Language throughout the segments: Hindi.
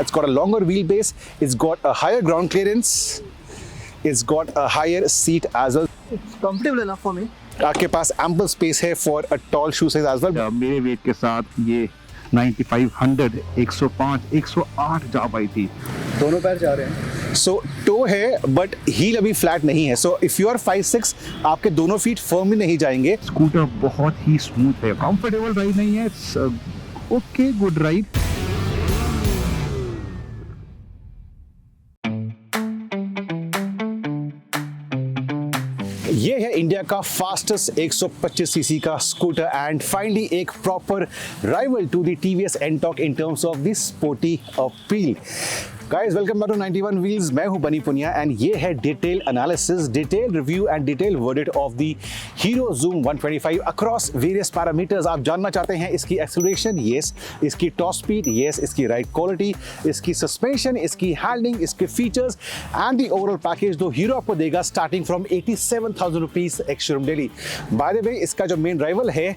It's got a longer wheelbase, it's got a higher ground clearance, it's got a higher seat as well. It's comfortable enough for me. आपके पास ample space है for a tall shoe size as well. मेरे वेट के साथ ये 9500 105 108 जा पाई थी। दोनों पैर जा रहे हैं। So toe है but heel अभी flat नहीं है. So if you are 5'6", आपके दोनों feet firmly नहीं जाएंगे. स्कूटर बहुत ही स्मूथ है, कंफर्टेबल राइड नहीं है, ओके गुड राइड। ये है इंडिया का फास्टेस्ट 125 सीसी का स्कूटर एंड फाइनली एक proper rival to the TVS NTorq in terms of the sporty appeal. Guys welcome back to 91 wheels. मैं हूं बनी पुनिया एंड ये है detail analysis, detail review and detail verdict of the Hero Xoom 125 across various parameters. आप जानना चाहते हैं इसकी एक्सेलरेशन, यस, इसकी टॉप स्पीड, यस, इसकी राइड क्वालिटी, इसकी सस्पेंशन, इसकी हैंडलिंग, इसके features and the overall package जो हीरो आपको देगा starting from 87,000 rupees ex showroom Delhi. By the way इसका जो मेन राइवल है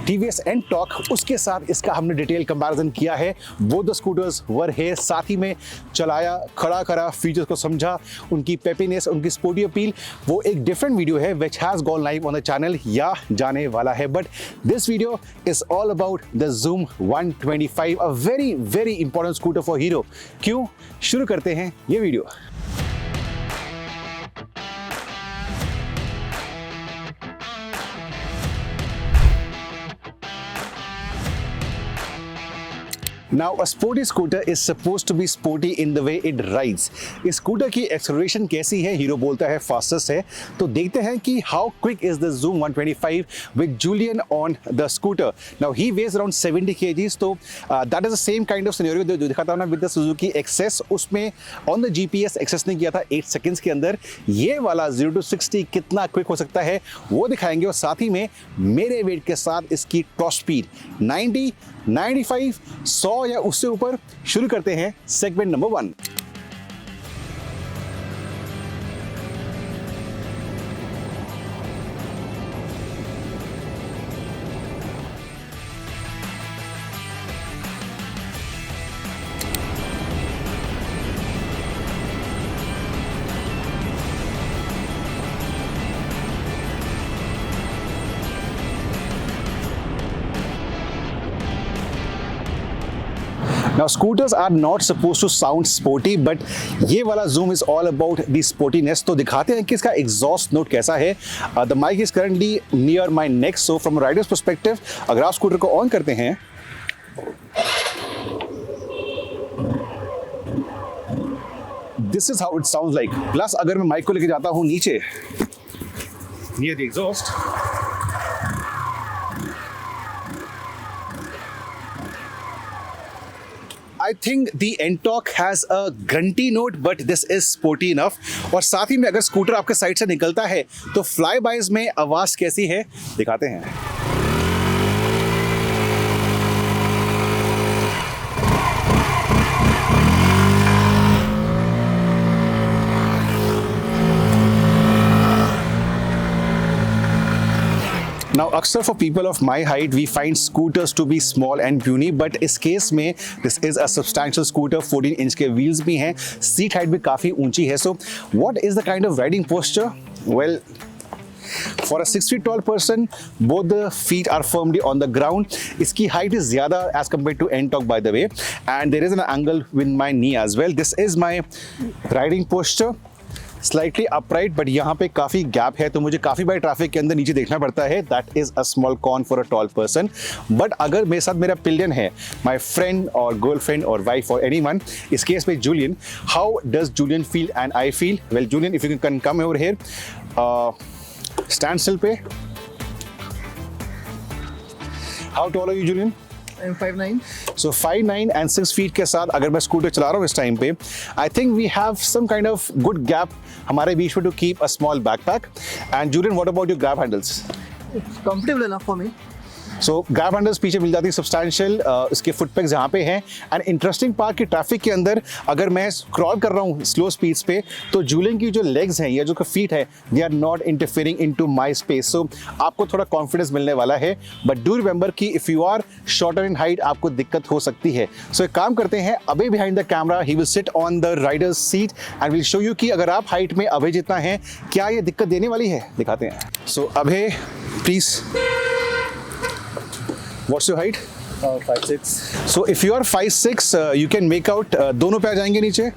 TVS NTorq, उसके साथ इसका हमने डिटेल कंपैरिजन किया है। बोथ द स्कूटर्स वर है, साथ ही में चलाया, खड़ा करा, फीचर्स को समझा, उनकी पेपीनेस, उनकी स्पोर्टी अपील। वो एक डिफरेंट वीडियो है which has gone live on the channel या जाने वाला है, but this video is all about the Xoom 125, a very very important scooter for hero. क्यों? शुरू करते हैं ये video. Now a sporty scooter is supposed to be sporty in the way it rides. इस स्कूटर की एक्सेलरेशन कैसी है? हीरो बोलता है फास्टेस्ट है, तो देखते हैं कि how quick is the Xoom 125 with Julian on the scooter. Now he weighs around 70 kgs, तो that is the same kind of scenario जो दिखाता हूँ ना with the Suzuki XS। उसमें on the GPS एक्सेस ने किया था 8 सेकेंड्स के अंदर। ये वाला 0 to 60 कितना क्विक हो सकता है वो दिखाएंगे, और साथ ही में मेरे वेट के साथ इसकी टॉप स्पीड 90, 95, 100 या उससे ऊपर। शुरू करते हैं segment number 1। Now scooters are not supposed to sound sporty, but ये वाला Xoom is all about the sportiness। तो दिखाते हैं कि इसका एग्जॉस्ट नोट कैसा है। The mic is currently near my neck, so from a rider's perspective, अगर आप स्कूटर को ऑन करते हैं, this is how it sounds like। Plus अगर मैं माइक को लेके जाता हूँ नीचे near the exhaust, I think the NTorq has a grunty note, but this is sporty enough। और साथ ही में अगर स्कूटर आपके साइड से निकलता है तो फ्लाई बाइज में आवाज कैसी है दिखाते हैं। Now, अक्सर for people of my height, we find scooters to be small and puny, but इस केस में this is a substantial scooter, 14 inch के wheels भी हैं, सीट हाइट भी काफ़ी ऊंची है। So, what is the kind of riding posture? Well, for a 6 feet tall person, both the feet are firmly on the ground. इसकी height is ज़्यादा as compared to NTorq, by the way, and there is an angle with my knee as well. This is my riding posture. Slightly upright, but यहाँ पे काफ़ी गैप है, तो मुझे काफ़ी बार ट्रैफिक के अंदर नीचे देखना पड़ता है। That is a small con for a tall person. But अगर मेरे साथ मेरा पिलियन है, माई फ्रेंड और गर्लफ्रेंड और वाइफ और एनीवन, इस केस में Julian, how does Julian feel and I feel? Well Julian, if you can come over here, stand still पे। How tall are you Julian? I'm 5'9". So 5'9" and 6 feet के साथ अगर मैं स्कूटर चला रहा हूँ इस टाइम पे, I think we have some kind of good gap हमारे बीच में to keep a small backpack. And Julian, what about your grab handles? It's comfortable enough for me. So gap handles पीछे मिल जाती है सब्सटैंशियल, इसके फुट पैक्स यहाँ पे हैं। एंड इंटरेस्टिंग पार्ट कि ट्रैफिक के अंदर अगर मैं क्रॉल कर रहा हूँ स्लो स्पीड्स पे तो जूलिंग की जो लेग्स हैं या जो फीट है they are not interfering into my space. So आपको थोड़ा कॉन्फिडेंस मिलने वाला है, बट डू रिमेंबर कि if you are shorter in height आपको दिक्कत हो सकती है। सो एक काम करते हैं, अबे behind the camera he will sit on the Riders seat and will show you कि अगर आप हाइट में अभय जितना है क्या ये दिक्कत देने वाली है, दिखाते हैं। So Abhay please, what's your height? 5'6". So if you are 5'6", you can make out दोनों पैर जाएंगे नीचे,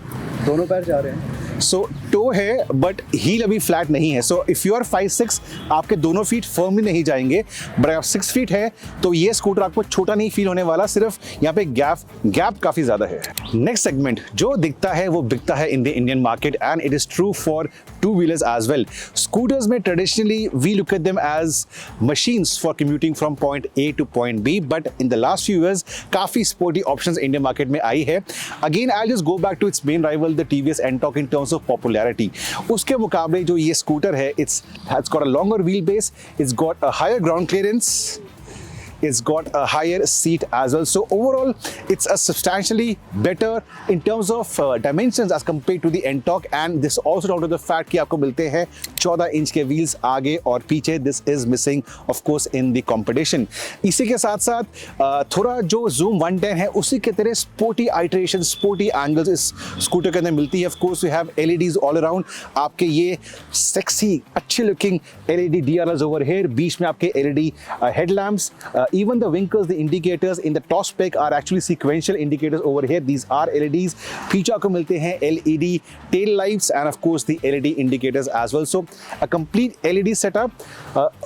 दोनों पैर जा रहे हैं। सो टो है बट हील अभी फ्लैट नहीं है। सो इफ यू आर 5'6", आपके दोनों फीट फर्मली नहीं जाएंगे, बट अगर 6 फीट है तो ये स्कूटर आपको छोटा नहीं फील होने वाला, सिर्फ यहाँ पे गैप काफी ज्यादा है। नेक्स्ट सेगमेंट जो दिखता है वो बिकता है in the Indian market and it is true for two wheelers as well. Scooters में traditionally we look at them as machines for commuting from point A to point B, but in the last few years काफी स्पोर्टी ऑप्शंस इंडियन मार्केट में आई है। Again I just go back to its main rival the TVS NTorq in terms of popularity. उसके मुकाबले जो ये स्कूटर है, it's got a longer wheel base, it's got a higher ground clearance, it's got a higher seat as well. So overall it's a substantially better in terms of dimensions as compared to the NTorq, and this also down to the fact कि आपको मिलते हैं 14 इंच के व्हील्स आगे और पीछे। This is missing of course in the competition। इसी के साथ साथ थोड़ा जो Xoom 110 है उसी के तरह स्पोर्टी आइटरेशन, स्पोर्टी एंगल्स इस स्कूटर के अंदर मिलती है। Of course we have LEDs all around, आपके ये सेक्सी अच्छे looking LED DRLs over here, बीच में आपके LED headlamps, even the winkers, the indicators in the top spec are actually sequential indicators over here. These are LEDs. पीछे आपको मिलते हैं LED tail lights and of course the LED indicators as well. So a complete LED setup.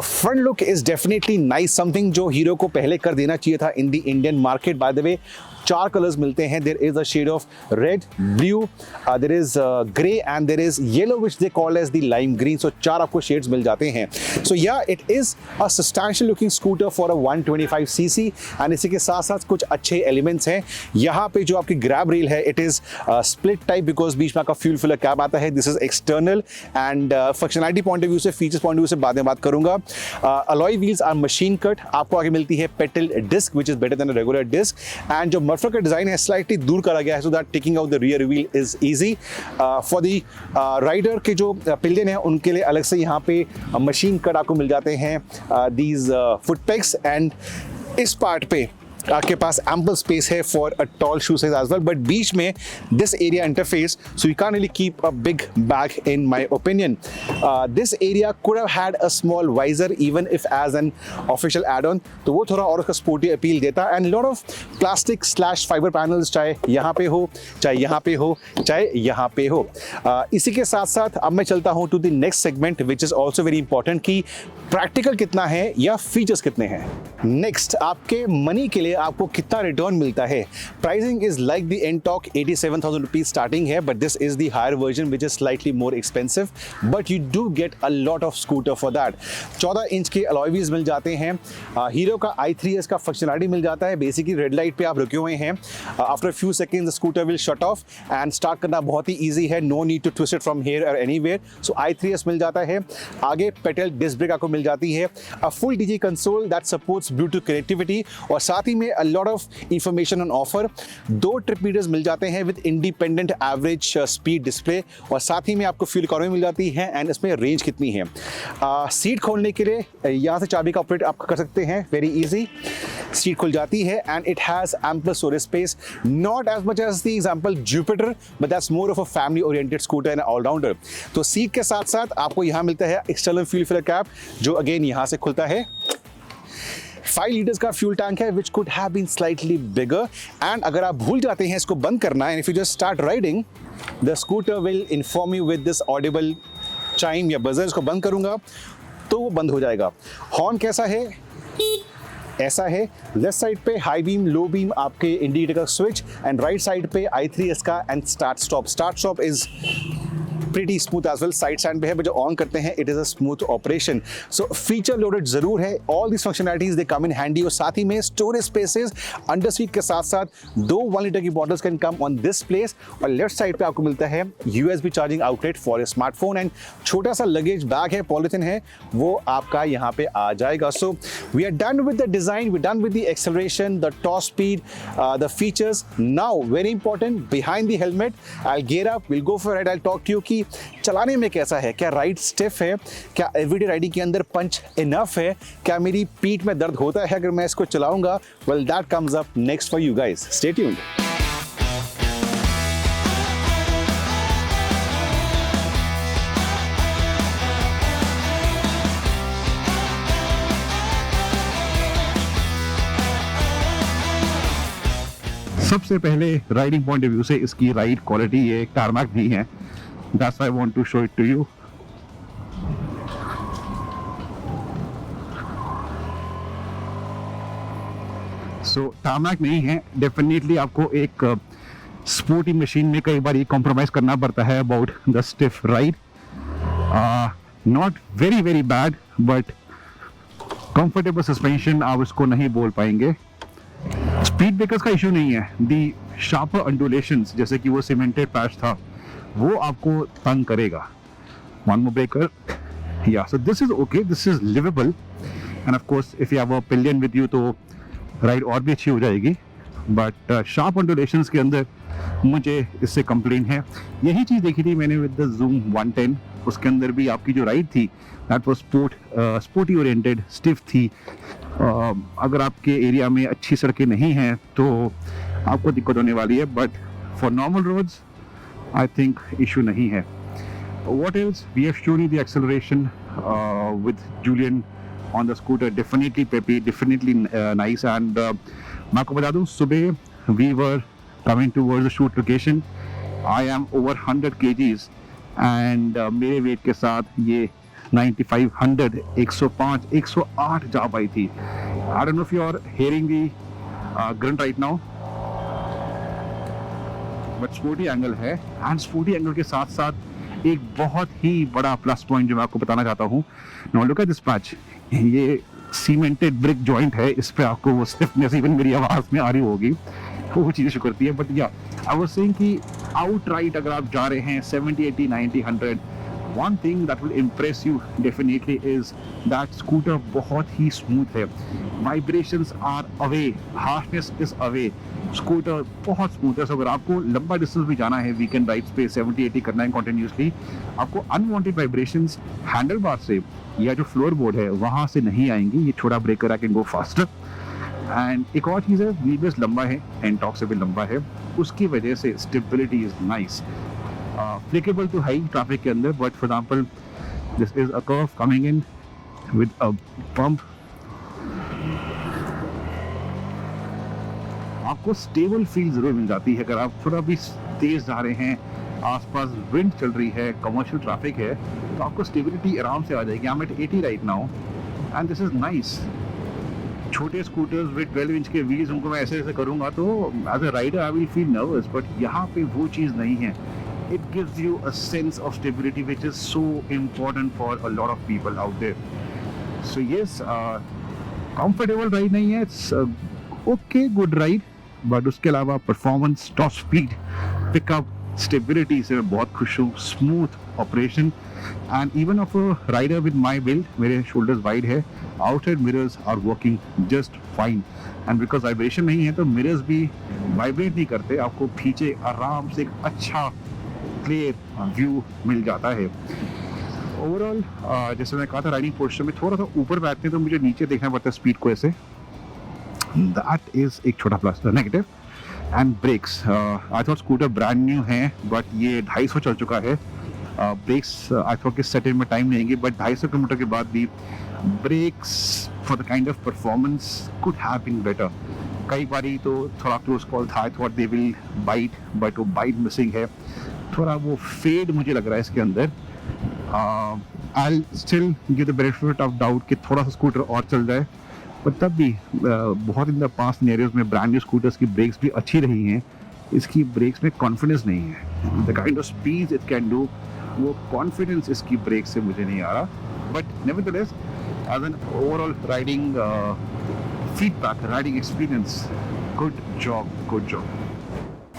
Front look is definitely nice, something जो हीरो को पहले कर देना चाहिए था in the Indian market. By the way, 4 colours मिलते हैं। There is a shade of red, blue, there is grey and there is yellow which they call as the lime green. So 4 आपको shades मिल जाते हैं। So yeah, it is a substantial looking scooter for a 125cc and इसी के साथ साथ कुछ अच्छे एलिमेंट्स हैं। यहाँ पे जो आपकी ग्रैब रेल है, it is split type because बीच में आपका फ्यूल फिलर कैप आता है। This is external and functionality point of view से, features point of view से बाद में बात करूंगा। Alloy wheels are machine cut, आपको आगे मिलती है petal disc which is better than a regular disc, and जो मफलर का डिजाइन है स्लाइटली दूर करा गया है so that taking out the rear wheel is easy। For the rider के जो पिलियन है उनके लिए अलग से यहाँ पे मशीन कट आपको मिल जाते हैं these foot pegs, and इस पार्ट पे आपके पास ample space है for a tall shoe size as well, but बीच में this area interface, so you can't really keep a big bag in my opinion। This area could have had a small visor even if as an official add-on, तो वो थोड़ा और उसका sporty appeal देता। and lot of plastic / fiber panels, चाहे यहाँ पे हो, चाहे यहाँ पे हो, चाहे यहाँ पे हो। इसी के साथ साथ अब मैं चलता हूँ to the next segment which is also very important कि प्रैक्टिकल कितना है या फीचर्स कितने हैं। नेक्स्ट, आपके मनी के लिए आपको कितना रिटर्न मिलता है। Pricing is like the NTorq, 87,000 rupees starting है, but this is the higher version which is slightly more expensive, but you do get a lot of scooter for that. 14 inch के अलॉय व्हील्स मिल जाते हैं, हीरो का i3s का फंक्शनलिटी मिल जाता है। बेसिकली रेड लाइट पे आप रुके हुए हैं, after few seconds the scooter will shut off and start करना बहुत ही ईजी है, no need to twist it from here और एनीवेयर। सो i3s मिल जाता है। आगे पेटल डिस्क ब्रेक आपको मिल जाती है, a full digi console that supports Bluetooth connectivity, और साथ ही में a lot of information on offer. 2 trip meters मिल जाते हैं with independent average speed display, और साथ ही में आपको फ्यूल इकोनॉमी मिल जाती है एंड इसमें रेंज कितनी है। सीट खोलने के लिए यहाँ से चाबी का ऑपरेट आप कर सकते हैं, वेरी इजी। सीट खुल जाती है and it has ample storage space, not as much as the example Jupiter, but that's more of a family oriented scooter and all rounder. तो सीट के साथ साथ आपको यहाँ मिलता है एक्सटर्नल फ्यूल फिलर कैप, जो अगेन यहाँ से खुलता है। 5 लीटर्स का फ्यूल टैंक है which could have been slightly bigger, and अगर आप भूल जाते हैं इसको बंद करना, and if you just start riding the scooter will inform you with this audible chime या बजर। इसको बंद करूंगा तो वो बंद हो जाएगा। हॉर्न कैसा है, ऐसा है। लेफ्ट साइड पे हाई बीम, लो बीम आपके इंडिकेटर का स्विच, एंड राइट साइड पे i3s का and start stop. Start stop is pretty smooth as well. Side stand पे है, जब ऑन करते हैं it is a smooth operation. So feature loaded जरूर है, all this functionalities they come in handy. और साथ ही में स्टोरेज स्पेसेस अंडर सीट के साथ साथ 2 1 लीटर की bottles can come on this place. और लेफ्ट साइड पे आपको मिलता है USB charging outlet for a smartphone, and छोटा सा लगेज बैग है, पॉलिथीन है, वो आपका यहाँ पे आ जाएगा। So we are done with the design, we done with the acceleration, the top speed, the features. Now very important, behind the helmet I gear up, will go for ride, I talk to you कि चलाने में कैसा है, क्या राइड स्टिफ है, क्या एवरीडे राइडिंग के अंदर पंच इनफ है, क्या मेरी पीठ में दर्द होता है अगर मैं इसको चलाऊंगा। Well that comes up next for you guys, stay tuned. सबसे पहले राइडिंग पॉइंट ऑफ व्यू से इसकी राइड क्वालिटी ये टारमैक नहीं है, that's I want to show it to you. So tarmac नहीं है, डेफिनेटली आपको एक स्पोर्टी मशीन में कई बार ये कॉम्प्रोमाइज करना पड़ता है about the stiff ride. Not very very bad but comfortable suspension आप इसको नहीं बोल पाएंगे। स्पीड ब्रेकर्स का इशू नहीं है, दी शार्पर अंडुलेशंस जैसे कि वो सीमेंटेड पैच था वो आपको तंग करेगा। वन मोर ब्रेकर, या so this is okay, this is liveable, and of course if you have a pillion with you तो राइड और भी अच्छी हो जाएगी। बट शार्प अंडुलेशंस के अंदर मुझे इससे कंप्लेन है। यही चीज़ देखी थी मैंने विद द Xoom 110, उसके अंदर भी आपकी जो राइड थी that was sporty oriented, stiff थी। अगर आपके एरिया में अच्छी सड़कें नहीं हैं तो आपको दिक्कत होने वाली है, but for normal roads I think issue नहीं है। What else? We have shown you the acceleration with Julian on the scooter. Definitely peppy, definitely nice. And मैं आपको बता दूं, सुबह we were coming towards the shoot location. I am over 100 kgs and मेरे weight के साथ ये 9500, 105, 108 जा पाई थी। I don't know if you are hearing the grunt right now. But sporty angle है, एंड स्पोर्टी एंगल के साथ साथ एक बहुत ही बड़ा प्लस पॉइंट जो मैं आपको बताना चाहता हूँ। Now look at this patch, ये सीमेंटेड ब्रिक जॉइंट है, इस पे आपको वो स्टिफनेस इवन मेरी आवाज़ में आ रही होगी, वो चीज़ें शो करती है। बट या आई वाज सेइंग कि आउटराइट अगर आप जा रहे हैं 70, 80, 90, 100, one thing that will impress you definitely is that scooter बहुत ही smooth है, vibrations are away, harshness is away, scooter बहुत smooth है। So अगर आपको लंबा डिस्टेंस भी जाना है वीकेंड राइड्स पे 70-80 करना है continuously, आपको अनवांटेड वाइब्रेशंस हैंडल बार से या जो फ्लोर बोर्ड है वहाँ से नहीं आएंगी। ये छोटा breaker I can go faster. And एक और चीज़ है, व्हील बेस लंबा है, NTorq से भी लंबा है, उसकी वजह से stability is nice, applicable to high traffic के अंदर। but for example this is a curve coming in with a bump, आपको स्टेबल फील जरूर मिल जाती है। अगर आप थोड़ा भी तेज जा रहे हैं, आसपास विंड चल रही है, कमर्शियल ट्रैफिक है, तो आपको स्टेबिलिटी आराम से आ जाएगी। I'm at 80 right now and this is nice। छोटे स्कूटर्स विद 12 इंच के व्हील्स, उनको मैं ऐसे ऐसे करूँगा तो as a rider I will feel nervous, but यहाँ पे वो चीज़ नहीं है। It gives you a sense of stability which is so important for a lot of people out there. So yes, comfortable ride नहीं है, it's okay good ride, but उसके अलावा performance, top speed, pickup, stability से मैं बहुत खुश हूँ। Smooth operation and even of a rider with my build, मेरे shoulders wide है, outside mirrors are working just fine and because vibration नहीं है तो mirrors भी vibrate नहीं करते, आपको पीछे आराम से एक अच्छा क्लियर व्यू मिल जाता है। ओवरऑल जैसे मैं कहा था, राइडिंग पोस्चर में थोड़ा सा ऊपर बैठते हैं तो मुझे नीचे देखना पड़ता है स्पीड को ऐसे, दैट इज एक छोटा plus negative. And brakes, I thought scooter brand new है बट ये 250 चल चुका है। ब्रेक्स आई थॉट कि सेट में टाइम लेंगे, बट 250 किलोमीटर के बाद भी brakes for the kind of performance could have been better. कई बारी तो थोड़ा क्लोज कॉल था, I thought they will bite, but वो बाइट मिसिंग है, थोड़ा वो फेड मुझे लग रहा है इसके अंदर। I still give the benefit of doubt कि थोड़ा सा स्कूटर और चल जाए, पर तब भी बहुत इन द पास्ट सिनेरियोज में ब्रांड न्यू स्कूटर्स की ब्रेक्स भी अच्छी रही हैं, इसकी ब्रेक्स में कॉन्फिडेंस नहीं है। The kind of speed it can do वो कॉन्फिडेंस इसकी ब्रेक से मुझे नहीं आ रहा, but nevertheless as an overall riding feedback, riding experience, good job.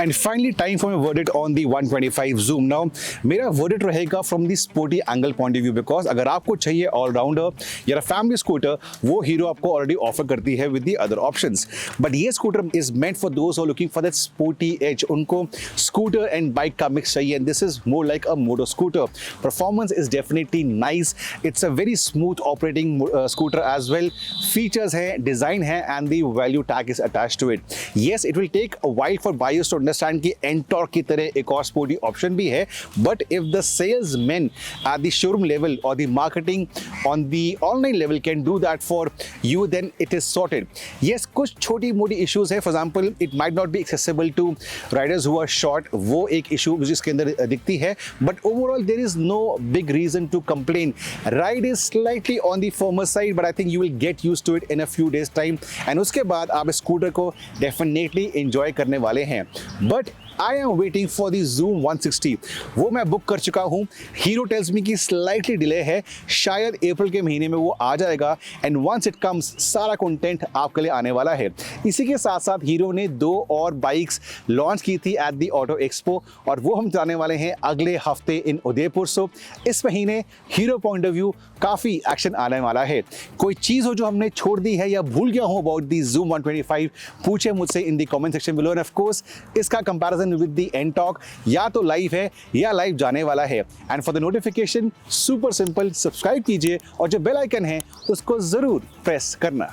And finally, time for my verdict on the 125 Xoom. Now, मेरा verdict रहेगा from the sporty angle point of view because अगर आपको चाहिए all-rounder या family scooter, वो Hero आपको already offer करती है with the other options. But ये scooter is meant for those who are looking for that sporty edge. उनको scooter and bike का mix चाहिए, and this is more like a motor scooter. Performance is definitely nice. It's a very smooth operating scooter as well. Features है, design है, and the value tag is attached to it. Yes, it will take a while for buyers to understand कि NTorq की तरह एक और स्पोर्टी ऑप्शन भी है, but if the salesman at the showroom level और the marketing on the online level can do that for you, then it is sorted. Yes, कुछ छोटी मोटी इश्यूज है. For example, it might not be accessible to riders who are short, वो एक इशू जिसके अंदर दिखती है, but overall there is no big reason to complain. Ride is slightly on the firmer side, but I think you will get used to it in a few days time, and उसके बाद आप स्कूटर को डेफिनेटली एंजॉय करने वाले हैं. But I am waiting for the Xoom 160. वो मैं बुक कर चुका हूँ. Hero tells me कि slightly delay है, शायद अप्रैल के महीने में वो आ जाएगा, and once it comes सारा कंटेंट आपके लिए आने वाला है. इसी के साथ साथ हीरो ने 2 और बाइक्स लॉन्च की थी एट दी ऑटो एक्सपो, और वो हम जाने वाले हैं अगले हफ्ते इन उदयपुर. सो इस महीने हीरो पॉइंट ऑफ व्यू काफ़ी एक्शन आने वाला है. कोई चीज़ हो जो हमने छोड़ दी है या भूल गया हो अबाउट दी Xoom 125, पूछे मुझसे in the comment section below. And of course इसका कंपैरिजन विद दी NTorq या तो लाइव है या लाइव जाने वाला है. And for the notification super simple, subscribe कीजिए और जो बेल आइकन है उसको ज़रूर प्रेस करना.